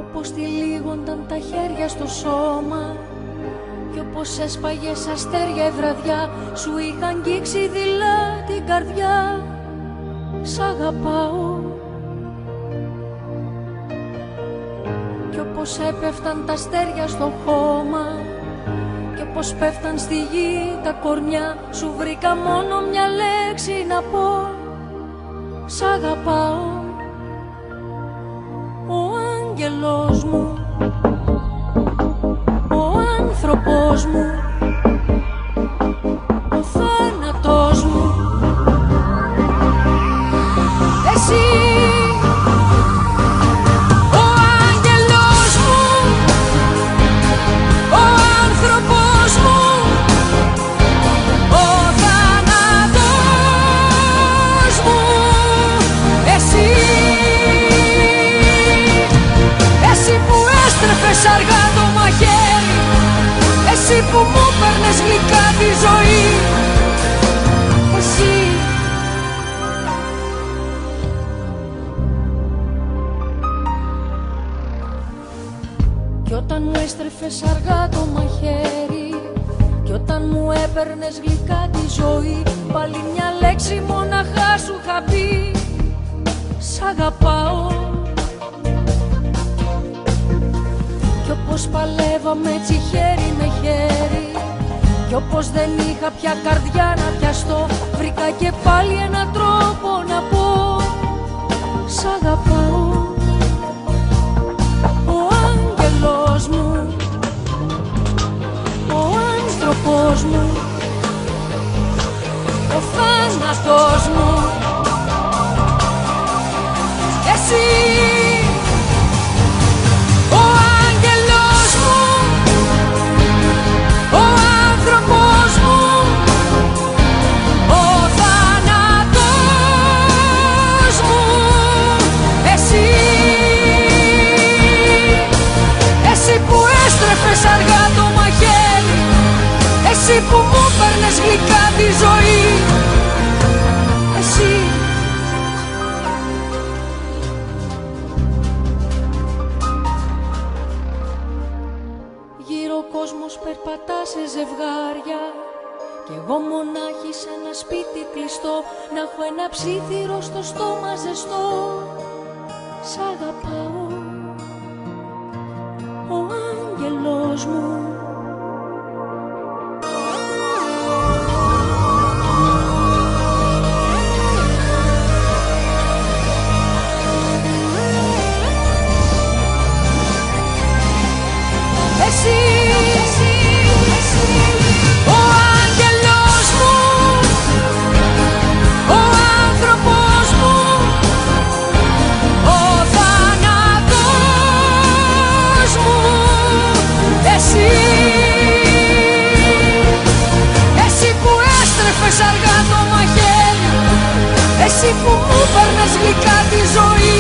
όπως τυλίγονταν τα χέρια στο σώμα κι όπως έσπαγες αστέρια η βραδιά σου είχα αγγίξει δειλά την καρδιά. Σ' αγαπάω. Κι όπως έπεφταν τα αστέρια στο χώμα κι όπως πέφταν στη γη τα κορμιά σου βρήκα μόνο μια λέξη να πω. Σ' αγαπάω. Ο άγγελος μου, ο άνθρωπος μου, ο θάνατος μου, εσύ. Ο άγγελος μου, ο άνθρωπος μου, ο θάνατος μου, εσύ. Εσύ που έστρεφες αργά το μαχαίρι, εσύ που μου παίρνες γλυκά τη ζωή, εσύ. Κι όταν μου έστρεφες αργά το μαχαίρι κι όταν μου έπαιρνες γλυκά τη ζωή, πάλι μια λέξη μοναχά σου είχα πει. Σ' αγαπάω. Κι όπως παλεύαμε έτσι χέρι με χέρι κι όπως δεν είχα πια καρδιά να πιαστώ, βρήκα και πάλι έναν τρόπο να πω. Σ' αγαπάω. Ο άγγελος μου, ο άνθρωπος μου, ο θάνατος μου, εσύ. Ο άγγελος μου, ο άνθρωπος μου, ο θάνατος μου, εσύ. Εσύ που έστρεφες αργά το μαχαίρι, εσύ που μου παίρνες γλυκά τη ζωή, εσύ. Γύρω ο κόσμος περπατά σε ζευγάρια κι εγώ μονάχη σε ένα σπίτι κλειστό, να έχω ένα ψήθυρο στο στόμα ζεστό. Σ' αγαπάω. Ο άγγελος μου. Εσύ, ο άγγελος μου, ο άνθρωπος μου, ο θάνατος μου, εσύ. Εσύ που έστρεφες αργά το μαχαίρι, εσύ που μου παίρνες γλυκά τη ζωή,